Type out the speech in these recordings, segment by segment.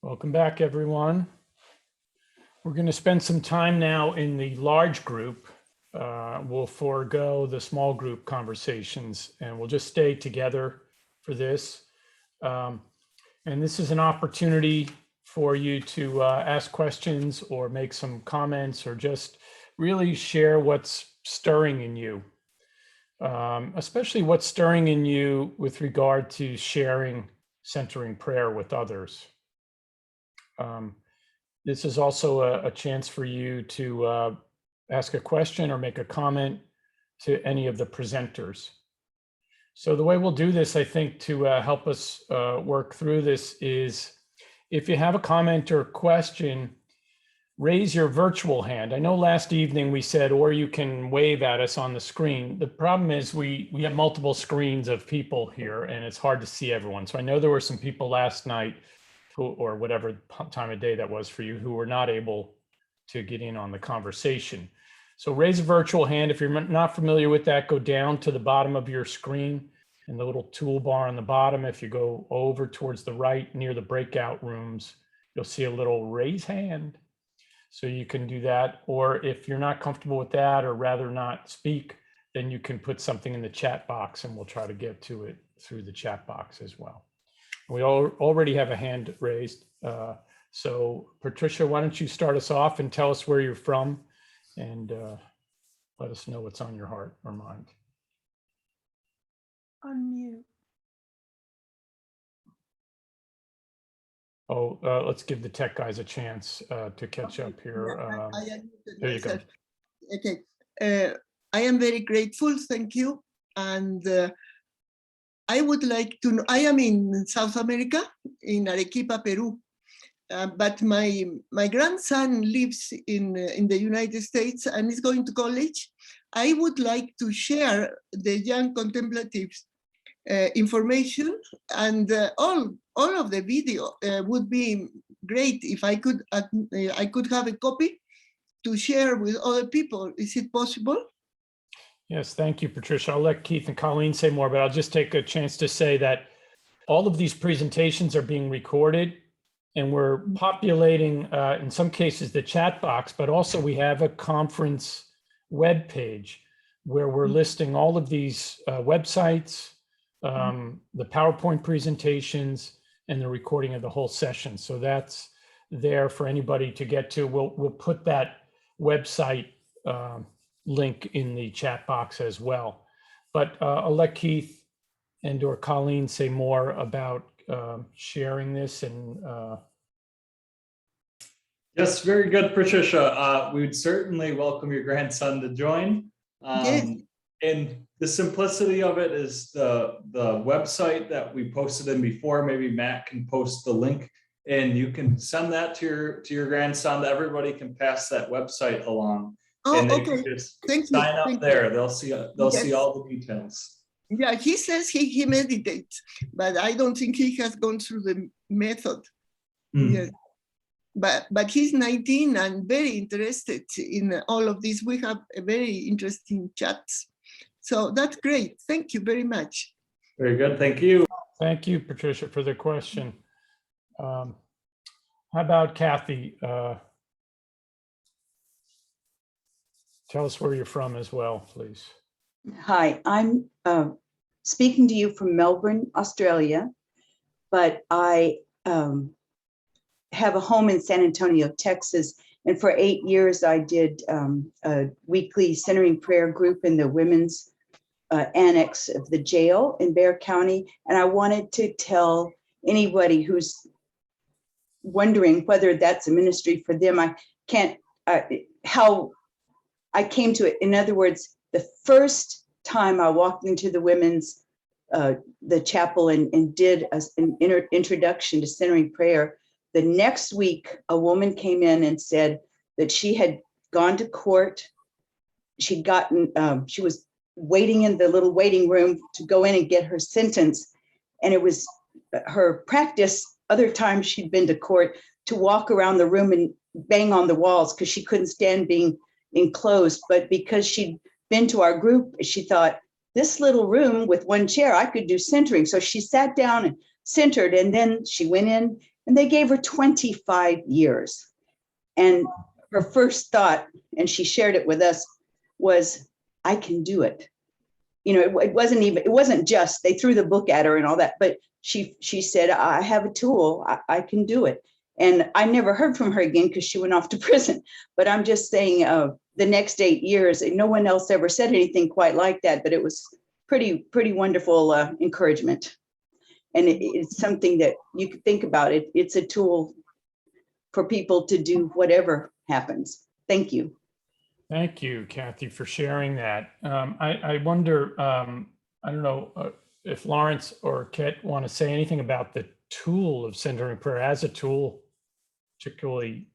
Welcome back, everyone. We're going to spend some time now in the large group. We'll forego the small group conversations and we'll just stay together for this. And this is an opportunity for you to ask questions or make some comments or just really share what's stirring in you, especially what's stirring in you with regard to sharing centering prayer with others. This is also a chance for you to ask a question or make a comment to any of the presenters. So the way we'll do this, I think, to help us work through this is, if you have a comment or question, raise your virtual hand. I know last evening we said, or you can wave at us on the screen. The problem is we have multiple screens of people here and it's hard to see everyone. So I know there were some people last night or whatever time of day that was for you, who were not able to get in on the conversation. So raise a virtual hand. If you're not familiar with that, go down to the bottom of your screen and the little toolbar on the bottom. If you go over towards the right near the breakout rooms, you'll see a little raise hand. So you can do that. Or if you're not comfortable with that or rather not speak, then you can put something in the chat box and we'll try to get to it through the chat box as well. We already have a hand raised. So Patricia, why don't you start us off and tell us where you're from and let us know what's on your heart or mind. Unmute. Oh, let's give the tech guys a chance to catch up here. There you go. Okay. I am very grateful. Thank you. And I would like to know, I am in South America, in Arequipa, Peru. But my grandson lives in the United States and is going to college. I would like to share the young contemplatives information, and all of the video would be great if I could have a copy to share with other people. Is it possible? Yes, thank you, Patricia. I'll let Keith and Colleen say more, but I'll just take a chance to say that all of these presentations are being recorded and we're populating, in some cases, the chat box, but also we have a conference web page where we're listing all of these websites, the PowerPoint presentations, and the recording of the whole session. So that's there for anybody to get to. We'll put that website link in the chat box as well. But I'll let Keith and or Colleen say more about sharing this. And yes, very good, Patricia. We would certainly welcome your grandson to join. Yes. And the simplicity of it is the website that we posted in before. Maybe Matt can post the link and you can send that to your grandson. Everybody can pass that website along. Oh, and they okay. can just Thank sign you. up there. They'll see Yes. all the details. Yeah, he says he meditates, but I don't think he has gone through the method. Yes. But he's 19 and very interested in all of this. We have a very interesting chats. So that's great. Thank you very much. Very good. Thank you. thank you, Patricia, for the question. How about Kathy? Tell us where you're from as well, please. Hi, I'm speaking to you from Melbourne, Australia, but I have a home in San Antonio, Texas. And for 8 years, I did a weekly centering prayer group in the women's annex of the jail in Bexar County. And I wanted to tell anybody who's wondering whether that's a ministry for them, how I came to it. In other words, the first time I walked into the women's, the chapel and did an introduction to centering prayer, the next week, a woman came in and said that she had gone to court. She'd gotten, she was waiting in the little waiting room to go in and get her sentence. And it was her practice, other times she'd been to court, to walk around the room and bang on the walls because she couldn't stand being enclosed. But because she'd been to our group, she thought, this little room with one chair, I could do centering. So she sat down and centered, and then she went in And they gave her 25 years. And her first thought, and she shared it with us, was, I can do it. You know, it wasn't just, they threw the book at her and all that, but she said, I have a tool, I can do it. And I never heard from her again because she went off to prison. But I'm just saying, the next 8 years, no one else ever said anything quite like that, but it was pretty wonderful encouragement. And it's something that you could think about. It's a tool for people to do whatever happens. Thank you. Thank you, Kathy, for sharing that. I wonder, I don't know if Lawrence or Kit want to say anything about the tool of centering prayer as a tool, particularly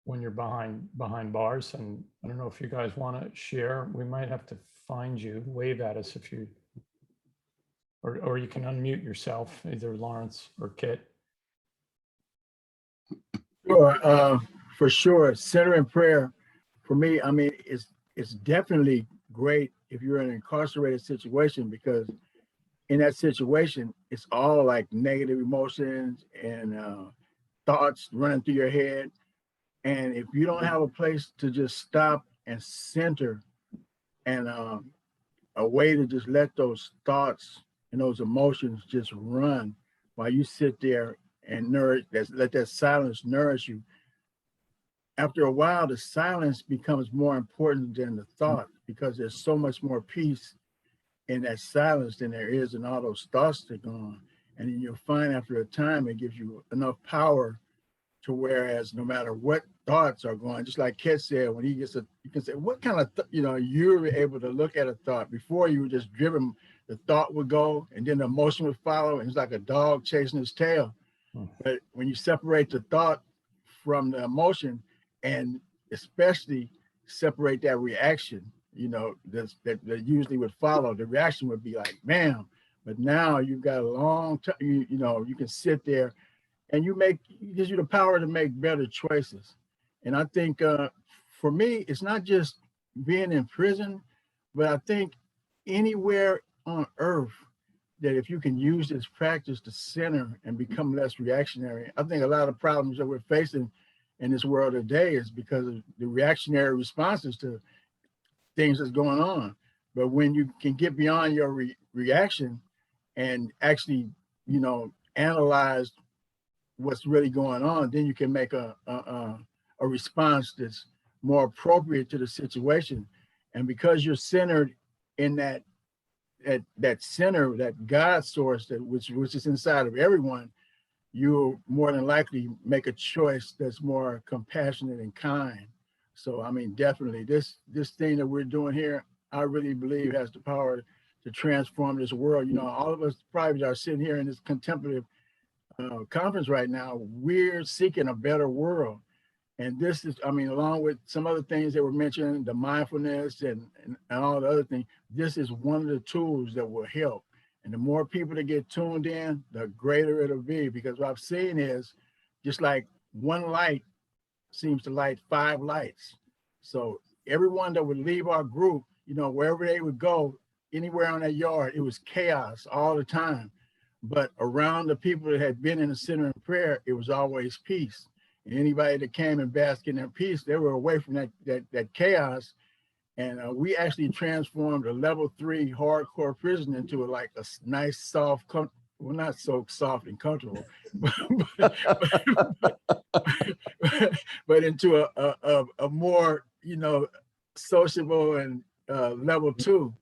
when you're behind bars. And I don't know if you guys want to share. We might have to find you. Wave at us if you, or you can unmute yourself, either Lawrence or Kit. Sure, for sure. Centering prayer, for me, I mean, it's definitely great if you're in an incarcerated situation, because in that situation, it's all like negative emotions and thoughts running through your head. And if you don't have a place to just stop and center and a way to just let those thoughts and those emotions just run while you sit there and let that silence nourish you. After a while, the silence becomes more important than the thought, because there's so much more peace in that silence than there is in all those thoughts that go on. And then you'll find after a time, it gives you enough power to whereas no matter what thoughts are going, just like Ket said, when he gets you can say, what kind of, you're able to look at a thought. Before, you were just driven, the thought would go and then the emotion would follow. And it's like a dog chasing his tail. But when you separate the thought from the emotion, and especially separate that reaction, that usually would follow, the reaction would be like, bam. But now you've got a long time, you can sit there and it gives you the power to make better choices. And I think for me, it's not just being in prison, but I think anywhere on earth that if you can use this practice to center and become less reactionary, I think a lot of problems that we're facing in this world today is because of the reactionary responses to things that's going on. But when you can get beyond your reaction and actually, analyze what's really going on, then you can make a response that's more appropriate to the situation. And because you're centered in that center, that God source which is inside of everyone, you'll more than likely make a choice that's more compassionate and kind. So, I mean, definitely this thing that we're doing here, I really believe has the power to transform this world. All of us probably are sitting here in this contemplative conference right now. We're seeking a better world. And this is, along with some other things that were mentioned, the mindfulness and all the other things, this is one of the tools that will help. And the more people that get tuned in, the greater it'll be. Because what I've seen is just like one light seems to light 5 lights. So everyone that would leave our group, wherever they would go, anywhere on that yard, it was chaos all the time. But around the people that had been in the center of prayer, it was always peace. And anybody that came and basked in their peace, they were away from that chaos. And we actually transformed a level 3 hardcore prison into a nice, soft, well, not so soft and comfortable, but into a more, sociable and level 2,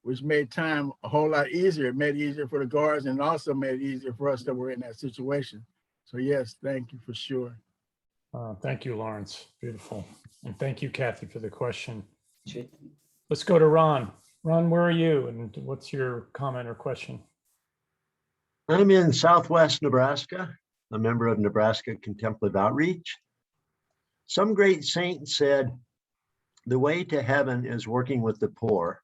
which made time a whole lot easier. It made it easier for the guards and also made it easier for us that were in that situation. So yes, thank you for sure. Thank you, Lawrence. Beautiful. And thank you, Kathy, for the question. Sure. Let's go to Ron. Ron, where are you? And what's your comment or question? I'm in Southwest Nebraska, a member of Nebraska Contemplative Outreach. Some great saint said, the way to heaven is working with the poor.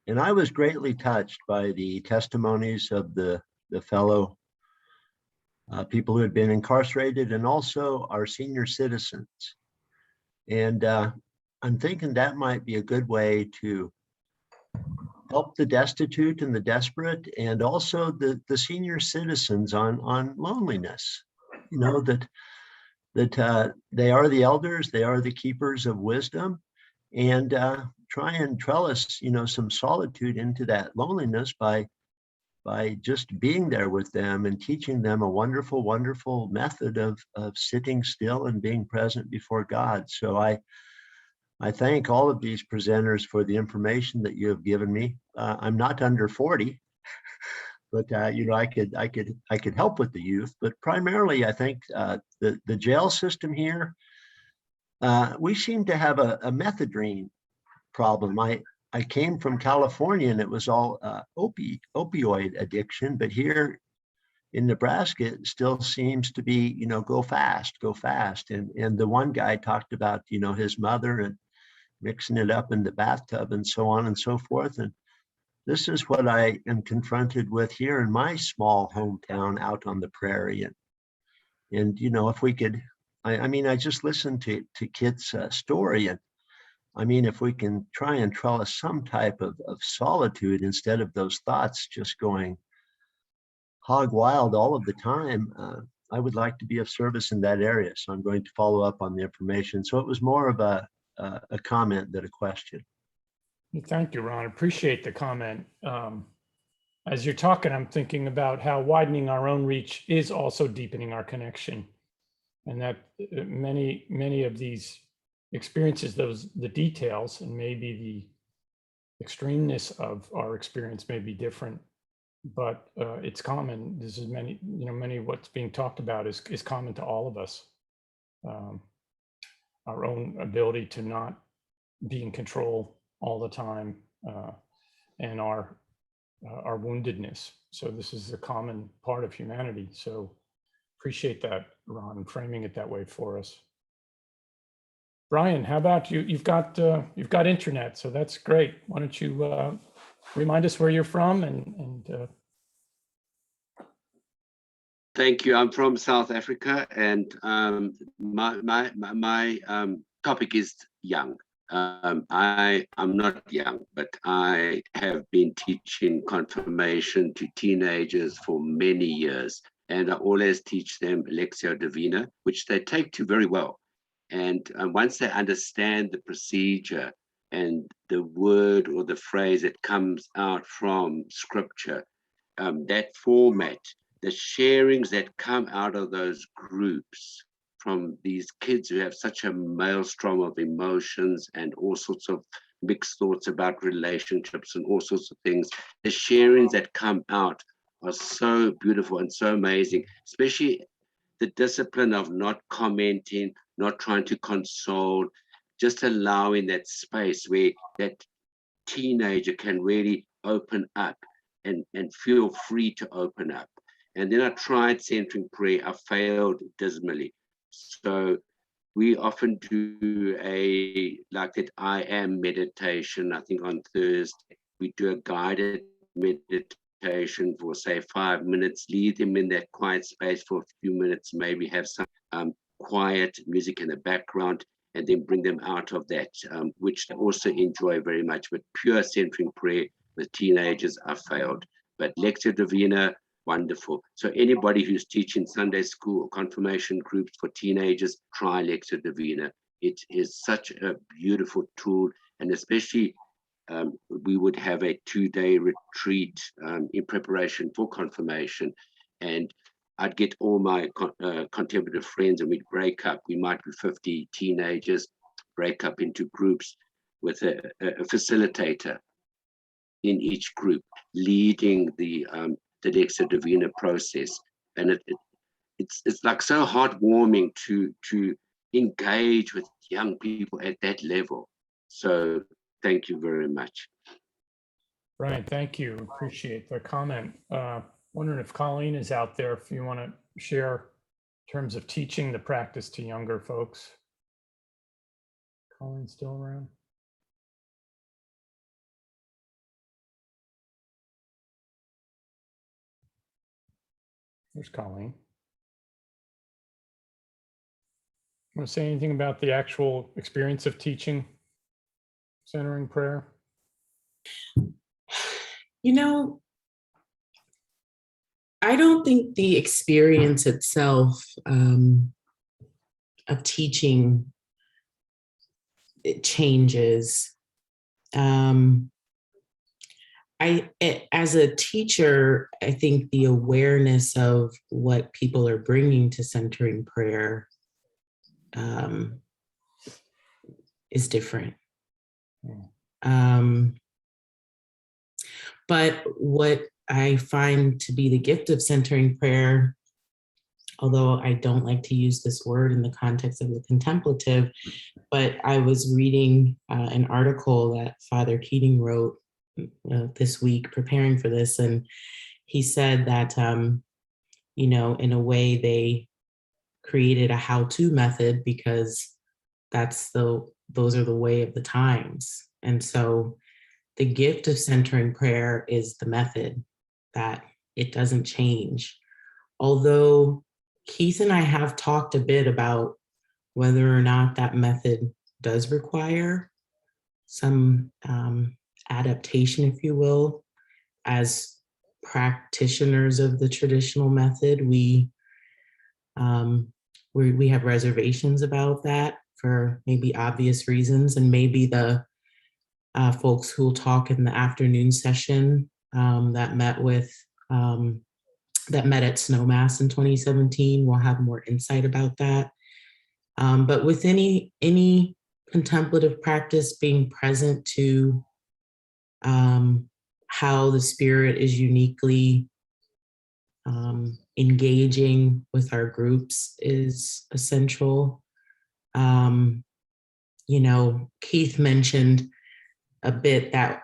And I was greatly touched by the testimonies of the fellow people who had been incarcerated and also our senior citizens. And I'm thinking that might be a good way to help the destitute and the desperate, and also the senior citizens on loneliness. You know, that they are the elders, they are the keepers of wisdom, and try and trellis, you know, some solitude into that loneliness by just being there with them and teaching them a wonderful, wonderful method of sitting still and being present before God. So I thank all of these presenters for the information that you have given me. I'm not under 40, but you know, I could help with the youth. But primarily, I think the jail system here, we seem to have a methadone problem. I came from California and it was all opioid addiction, but here in Nebraska, it still seems to be, you know, go fast. And the one guy talked about, you know, his mother and mixing it up in the bathtub and so on and so forth. And this is what I am confronted with here in my small hometown out on the prairie. And you know, if we could, I mean, I just listened to Kit's story, and I mean, if we can try and trellis some type of solitude instead of those thoughts just going hog wild all of the time, I would like to be of service in that area. So I'm going to follow up on the information. So it was more of a comment than a question. Thank you, Ron. Appreciate the comment. As you're talking, I'm thinking about how widening our own reach is also deepening our connection, and that many of these experiences, the details, and maybe the extremeness of our experience may be different, but it's common. This is many of what's being talked about is common to all of us. Our own ability to not be in control all the time, and our woundedness. So this is a common part of humanity. So appreciate that, Ron, and framing it that way for us. Brian, how about you? You've got internet, so that's great. Why don't you remind us where you're from and Thank you. I'm from South Africa, and my topic is young. I'm not young, but I have been teaching confirmation to teenagers for many years, and I always teach them Lectio Divina, which they take to very well. And once they understand the procedure and the word or the phrase that comes out from Scripture, that format, the sharings that come out of those groups from these kids who have such a maelstrom of emotions and all sorts of mixed thoughts about relationships and all sorts of things, the sharings that come out are so beautiful and so amazing, especially the discipline of not commenting, not trying to console, just allowing that space where that teenager can really open up and feel free to open up. And then I tried centering prayer. I failed dismally. So we often do like that I am meditation. I think on Thursday, we do a guided meditation for say 5 minutes, leave them in that quiet space for a few minutes, maybe have some quiet music in the background, and then bring them out of that, which they also enjoy very much. But pure centering prayer with teenagers, I failed. But Lectio Divina, wonderful. So anybody who's teaching Sunday school or confirmation groups for teenagers, try Lectio Divina. It is such a beautiful tool, and especially we would have a 2-day retreat in preparation for confirmation, and I'd get all my contemplative friends and we'd break up. We might be 50 teenagers, break up into groups with a facilitator in each group leading the Lectio Divina process. And it's like so heartwarming to engage with young people at that level. So thank you very much. Brian, thank you. Appreciate the comment. Wondering if Colleen is out there, if you want to share in terms of teaching the practice to younger folks. Colleen still around? There's Colleen. Want to say anything about the actual experience of teaching centering prayer? You know, I don't think the experience itself of teaching, it changes. As a teacher, I think the awareness of what people are bringing to centering prayer is different. But what I find to be the gift of centering prayer, although I don't like to use this word in the context of the contemplative, but I was reading an article that Father Keating wrote this week preparing for this, and he said that, you know, in a way they created a how-to method because those are the way of the times. And so the gift of centering prayer is the method, that it doesn't change. Although Keith and I have talked a bit about whether or not that method does require some adaptation, if you will. As practitioners of the traditional method, we have reservations about that for maybe obvious reasons, and maybe the folks who will talk in the afternoon session that met at Snowmass in 2017 will have more insight about that. But with any contemplative practice, being present to how the Spirit is uniquely engaging with our groups is essential. You know, Keith mentioned a bit that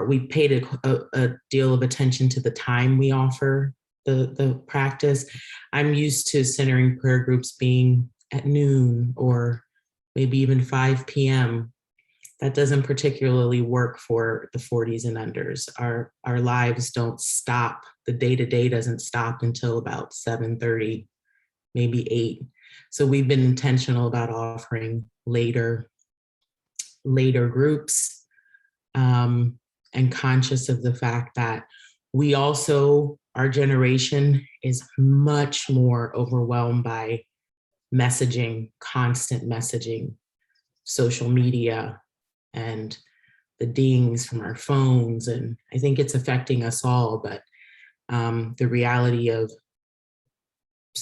we paid a deal of attention to the time we offer the practice. I'm used to centering prayer groups being at noon or maybe even 5 p.m. That doesn't particularly work for the 40s and unders. Our lives don't stop. The day-to-day doesn't stop until about 7:30, maybe 8. So we've been intentional about offering later groups, and conscious of the fact that we also, our generation is much more overwhelmed by messaging, constant messaging, social media, and the dings from our phones. And I think it's affecting us all, but the reality of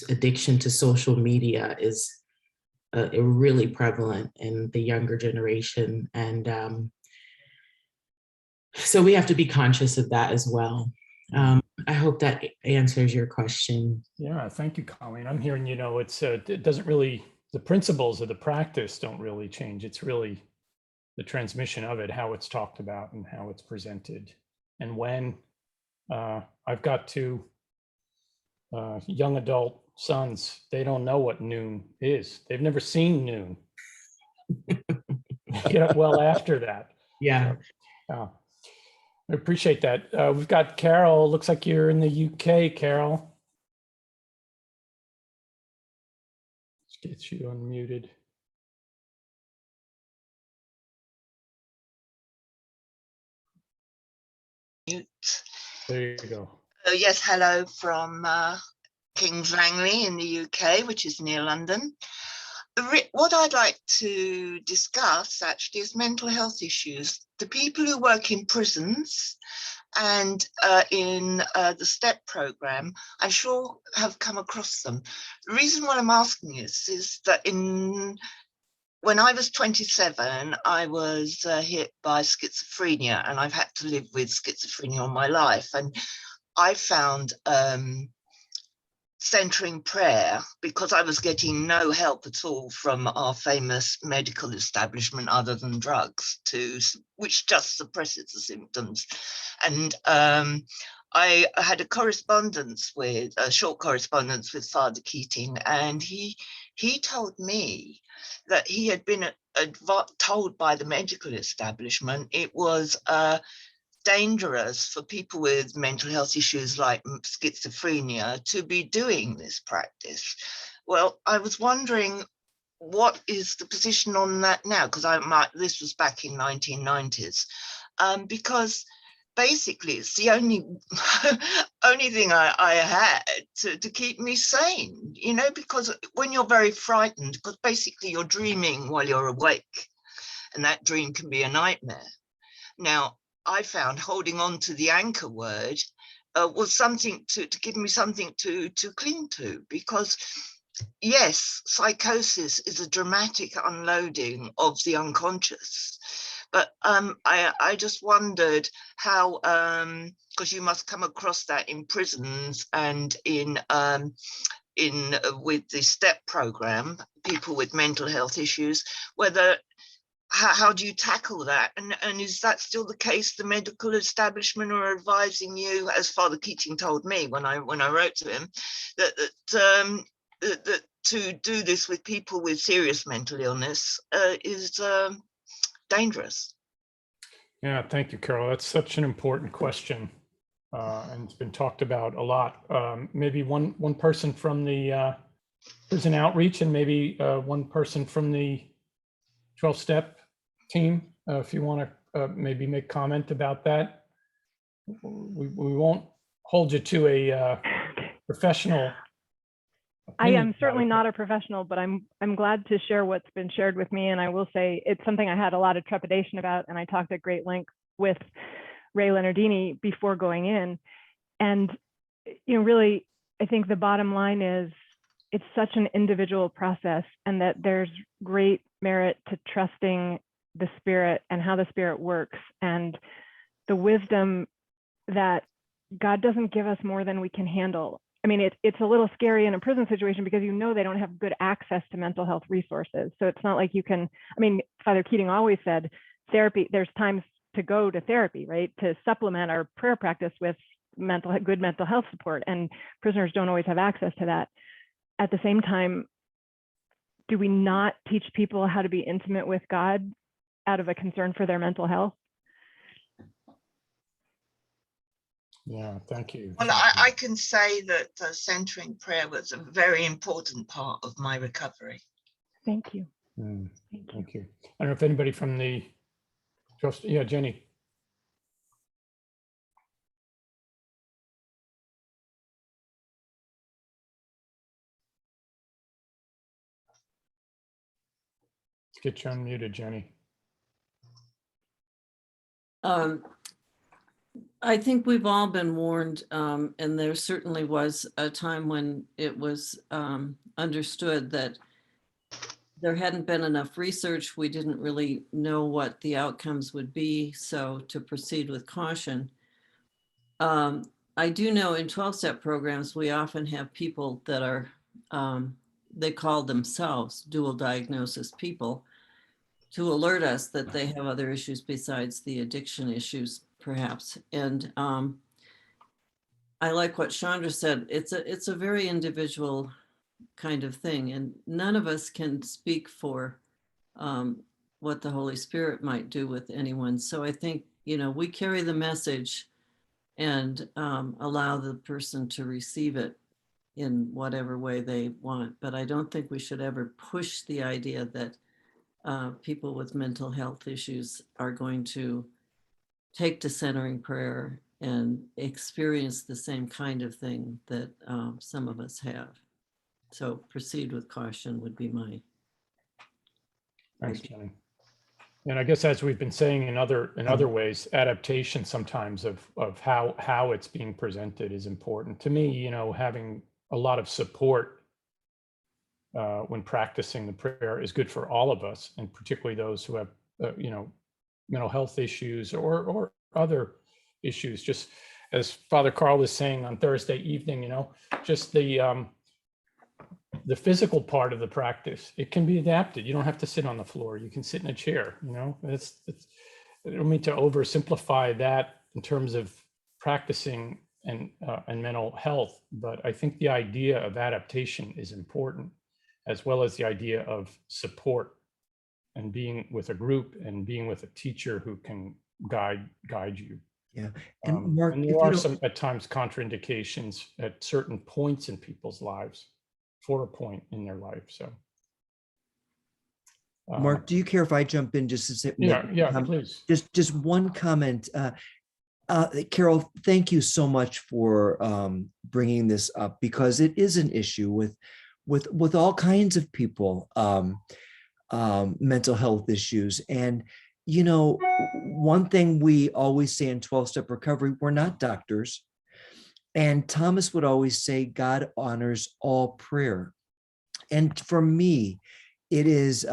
addiction to social media is really prevalent in the younger generation. And so we have to be conscious of that as well. I hope that answers your question. Yeah, thank you, Colleen. I'm hearing, you know, it doesn't really, the principles of the practice don't really change. It's really the transmission of it, how it's talked about and how it's presented. And when I've got 2 young adult sons, they don't know what noon is. They've never seen noon. Get up well after that. Yeah. So, I appreciate that. We've got Carol. Looks like you're in the UK, Carol. Let's get you unmuted. There you go. Yes, hello from Kings Langley in the UK, which is near London. What I'd like to discuss actually is mental health issues. The people who work in prisons and in the STEP program, I sure have come across them. The reason why I'm asking is that when I was 27, I was hit by schizophrenia, and I've had to live with schizophrenia all my life. And I found centering prayer, because I was getting no help at all from our famous medical establishment other than drugs, which just suppresses the symptoms. And I had a short correspondence with Father Keating, and he told me that he had been told by the medical establishment it was dangerous for people with mental health issues like schizophrenia to be doing this practice. Well, I was wondering, what is the position on that now? Because this was back in 1990s, because basically it's the only only thing I had to keep me sane, you know, because when you're very frightened, because basically you're dreaming while you're awake, and that dream can be a nightmare. Now, I found holding on to the anchor word was something to give me something to cling to, because yes, psychosis is a dramatic unloading of the unconscious. But I just wondered how, because you must come across that in prisons and in with the STEP program, people with mental health issues, whether how do you tackle that? And is that still the case? The medical establishment are advising you, as Father Keating told me when I wrote to him, that to do this with people with serious mental illness is dangerous. Yeah, thank you, Carol. That's such an important question, and it's been talked about a lot. Maybe one person from the prison outreach, and maybe one person from the 12-step team, if you want to maybe make comment about that. We won't hold you to a professional. I am certainly not a professional, but I'm glad to share what's been shared with me. And I will say it's something I had a lot of trepidation about, and I talked at great length with Ray Leonardini before going in. And you know, really, I think the bottom line is it's such an individual process, and that there's great merit to trusting the Spirit and how the Spirit works, and the wisdom that God doesn't give us more than we can handle. I mean, it's a little scary in a prison situation because you know they don't have good access to mental health resources. So it's not like you can, I mean, Father Keating always said therapy, there's times to go to therapy, right? To supplement our prayer practice with good mental health support. And prisoners don't always have access to that. At the same time, do we not teach people how to be intimate with God out of a concern for their mental health? Yeah, thank you. Well, I can say that centering prayer was a very important part of my recovery. Thank you. Thank you. I don't know if anybody from the, yeah, Jenny. Let's get you unmuted, Jenny. I think we've all been warned, and there certainly was a time when it was understood that there hadn't been enough research. We didn't really know what the outcomes would be, so to proceed with caution. I do know in 12-step programs, we often have people that are, they call themselves dual diagnosis people, to alert us that they have other issues besides the addiction issues, perhaps. And I like what Chandra said. It's a very individual kind of thing, and none of us can speak for what the Holy Spirit might do with anyone. So I think, you know, we carry the message and allow the person to receive it in whatever way they want. But I don't think we should ever push the idea that people with mental health issues are going to take to centering prayer and experience the same kind of thing that some of us have. So proceed with caution would be my. Thanks, Jenny. And I guess, as we've been saying in other ways, adaptation sometimes of how it's being presented is important. To me, you know, having a lot of support when practicing the prayer is good for all of us, and particularly those who have, you know, mental health issues or other issues. Just as Father Carl was saying on Thursday evening, you know, just the physical part of the practice, it can be adapted. You don't have to sit on the floor. You can sit in a chair, you know. I don't mean to oversimplify that in terms of practicing and mental health, but I think the idea of adaptation is important, as well as the idea of support and being with a group and being with a teacher who can guide you. Yeah, and Mark, and there are some at times contraindications at certain points in people's lives, for a point in their life. So, Mark, do you care if I jump in just to say? Yeah, please. Just one comment. Carol, thank you so much for bringing this up, because it is an issue with all kinds of people, mental health issues. And, you know, one thing we always say in 12-step recovery, we're not doctors. And Thomas would always say, God honors all prayer. And for me, it is,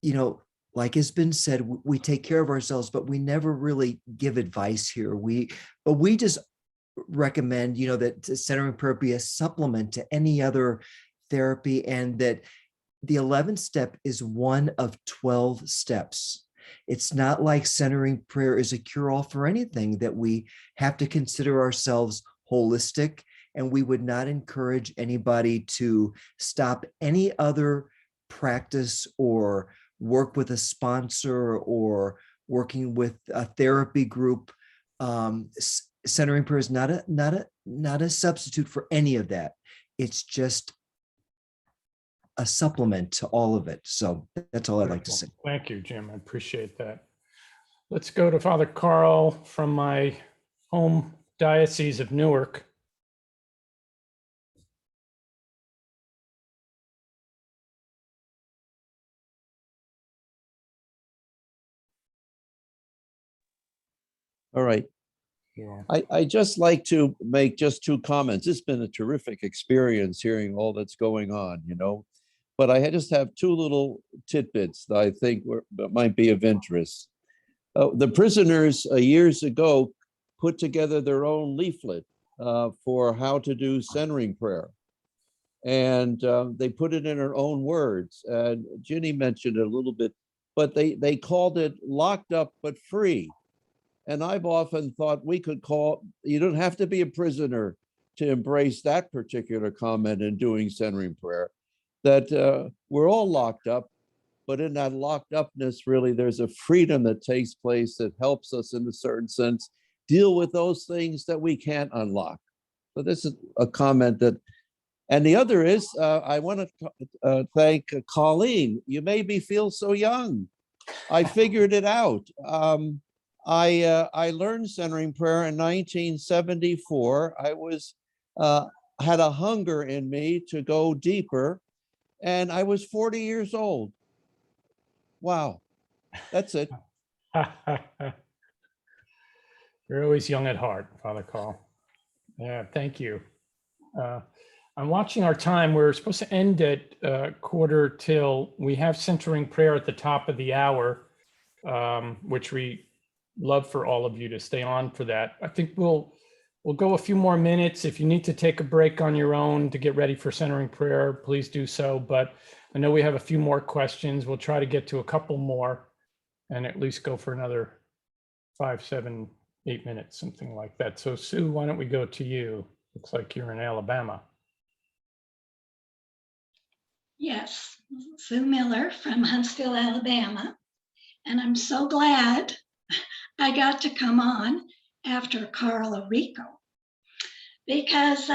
you know, like has been said, we take care of ourselves, but we never really give advice here. But we just recommend, you know, that centering prayer be a supplement to any other therapy, and that the 11th step is one of 12 steps. It's not like centering prayer is a cure-all for anything, that we have to consider ourselves holistic, and we would not encourage anybody to stop any other practice or work with a sponsor or working with a therapy group. Centering prayer is not a substitute for any of that. It's just a supplement to all of it. So that's all I'd like to say. Thank you, Jim. I appreciate that. Let's go to Father Carl from my home diocese of Newark. All right. Yeah. I just like to make just two comments. It's been a terrific experience hearing all that's going on, you know, but I just have two little tidbits that I think that might be of interest. The prisoners years ago put together their own leaflet for how to do centering prayer. And they put it in their own words. And Ginny mentioned it a little bit, but they called it Locked Up But Free. And I've often thought we could call, you don't have to be a prisoner to embrace that particular comment in doing centering prayer, that we're all locked up, but in that locked upness, really, there's a freedom that takes place that helps us in a certain sense deal with those things that we can't unlock. So this is a comment that, and the other is, I want to thank Colleen. You made me feel so young. I figured it out. I learned centering prayer in 1974. I had a hunger in me to go deeper, and I was 40 years old. Wow, that's it. You're always young at heart, Father Carl. Yeah, thank you. I'm watching our time. We're supposed to end at quarter till. We have centering prayer at the top of the hour, which we love for all of you to stay on for that. I think we'll go a few more minutes. If you need to take a break on your own to get ready for centering prayer, please do so. But I know we have a few more questions. We'll try to get to a couple more and at least go for another 5, 7, 8 minutes, something like that. So Sue, why don't we go to you? Looks like you're in Alabama. Yes, Sue Miller from Huntsville, Alabama. And I'm so glad I got to come on after Carl Rico, because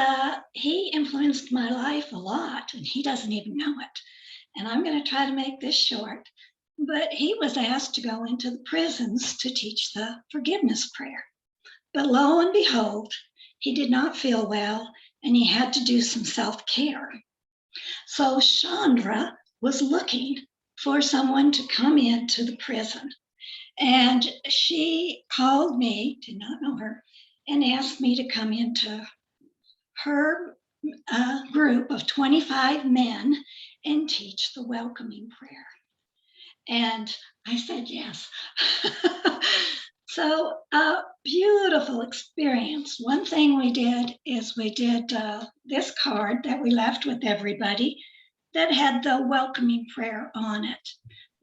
he influenced my life a lot and he doesn't even know it. And I'm going to try to make this short, but he was asked to go into the prisons to teach the forgiveness prayer. But lo and behold, he did not feel well and he had to do some self-care. So Chandra was looking for someone to come into the prison. And she called me, did not know her, and asked me to come into her group of 25 men and teach the welcoming prayer. And I said yes. So beautiful experience. One thing we did is we did this card that we left with everybody that had the welcoming prayer on it,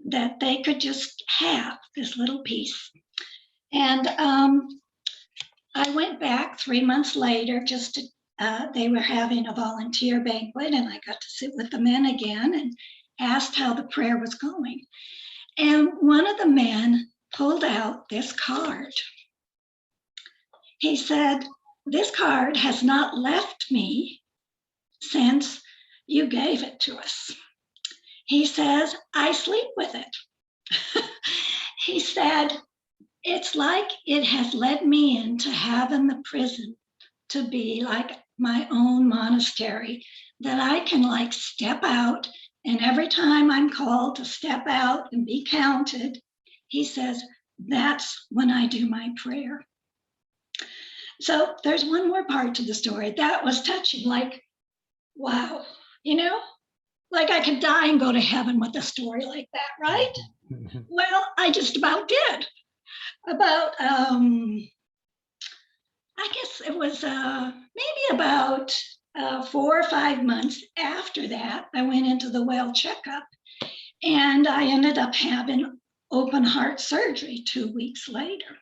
that they could just have this little piece. And I went back 3 months later, just to, they were having a volunteer banquet and I got to sit with the men again and asked how the prayer was going. And one of the men pulled out this card. He said, "This card has not left me since you gave it to us." He says, "I sleep with it." He said, it's like it has led me into having the prison to be like my own monastery, that I can like step out, and every time I'm called to step out and be counted, he says, that's when I do my prayer. So there's one more part to the story that was touching, like, wow, you know, like I could die and go to heaven with a story like that, right? Well, I just about did. About, I guess it was maybe about 4 or 5 months after that, I went into the well checkup, and I ended up having open heart surgery 2 weeks later.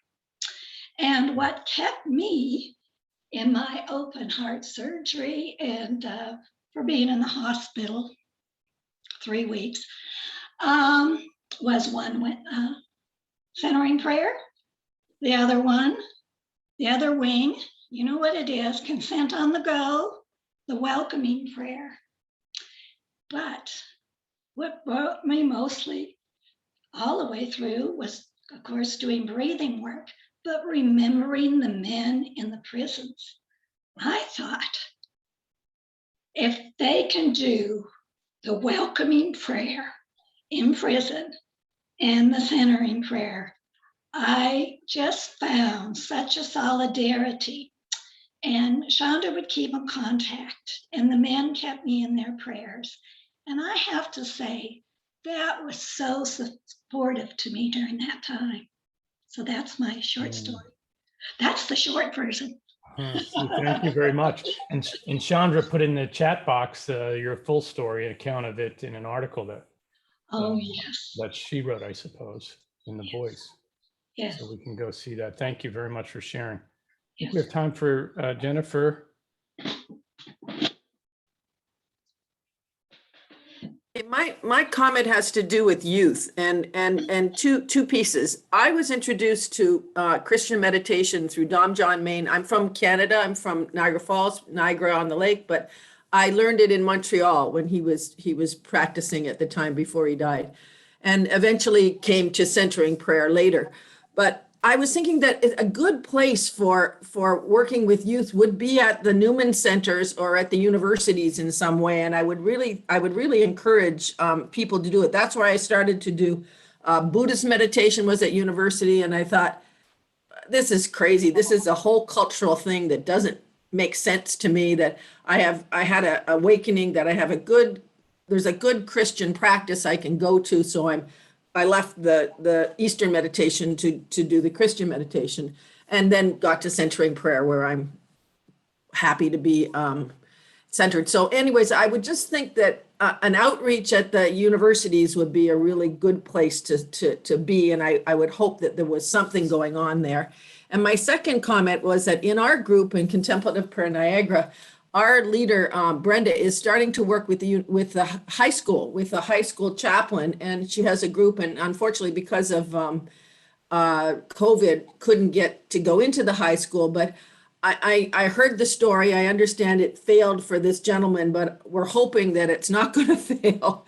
And what kept me in my open heart surgery and for being in the hospital 3 weeks was one centering prayer, the other one, the other wing, you know what it is, consent on the go, the welcoming prayer. But what brought me mostly all the way through was, of course, doing breathing work, but remembering the men in the prisons. I thought, if they can do the welcoming prayer in prison and the centering prayer, I just found such a solidarity. And Chandra would keep in contact, and the men kept me in their prayers. And I have to say, that was so supportive to me during that time. So that's my short story. That's the short version. Thank you very much. And Chandra put in the chat box your full story, account of it in an article that yes, that she wrote, I suppose, in the Voice. Yes. So we can go see that. Thank you very much for sharing. I think Yes. we have time for Jennifer. My comment has to do with youth and two pieces. I was introduced to Christian meditation through Dom John Main. I'm from Canada. I'm from Niagara Falls, Niagara on the Lake, but I learned it in Montreal when he was practicing at the time before he died, and eventually came to centering prayer later. But I was thinking that a good place for working with youth would be at the Newman centers or at the universities in some way. And I would really encourage people to do it. That's why I started to do Buddhist meditation was at university. And I thought, this is crazy. This is a whole cultural thing that doesn't make sense to me, that I had an awakening that there's a good Christian practice I can go to. So I left the Eastern meditation to do the Christian meditation, and then got to centering prayer, where I'm happy to be centered. So anyways, I would just think that an outreach at the universities would be a really good place to be. And I would hope that there was something going on there. And my second comment was that in our group in Contemplative Prayer Niagara, our leader, Brenda, is starting to work with the high school chaplain, and she has a group. And unfortunately, because of COVID, couldn't get to go into the high school. But I heard the story. I understand it failed for this gentleman, but we're hoping that it's not going to fail.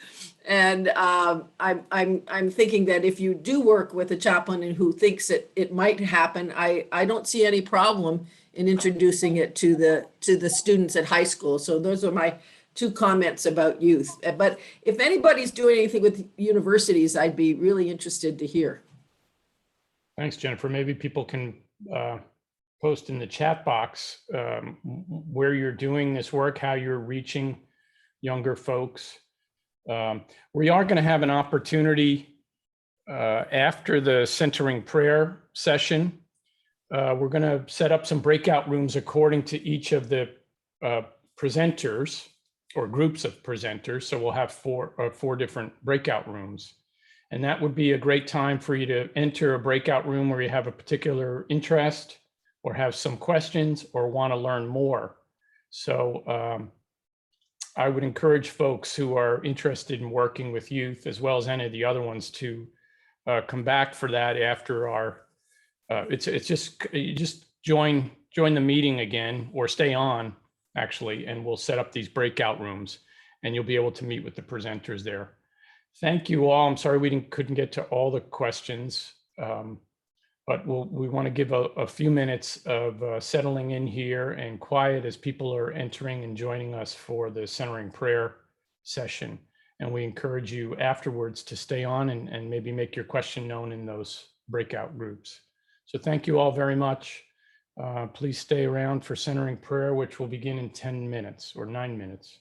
And I'm thinking that if you do work with a chaplain and who thinks it might happen, I don't see any problem in introducing it to the students at high school. So those are my two comments about youth. But if anybody's doing anything with universities, I'd be really interested to hear. Thanks, Jennifer. Maybe people can post in the chat box where you're doing this work, how you're reaching younger folks. We are going to have an opportunity after the centering prayer session. We're going to set up some breakout rooms according to each of the presenters or groups of presenters. So we'll have four different breakout rooms. And that would be a great time for you to enter a breakout room where you have a particular interest or have some questions or want to learn more. So I would encourage folks who are interested in working with youth, as well as any of the other ones, to come back for that after our you just join the meeting again, or stay on actually, and we'll set up these breakout rooms and you'll be able to meet with the presenters there. Thank you all. I'm sorry we couldn't get to all the questions. But we want to give a few minutes of settling in here and quiet as people are entering and joining us for the centering prayer session. And we encourage you afterwards to stay on and maybe make your question known in those breakout groups. So thank you all very much. Please stay around for centering prayer, which will begin in 10 minutes or 9 minutes.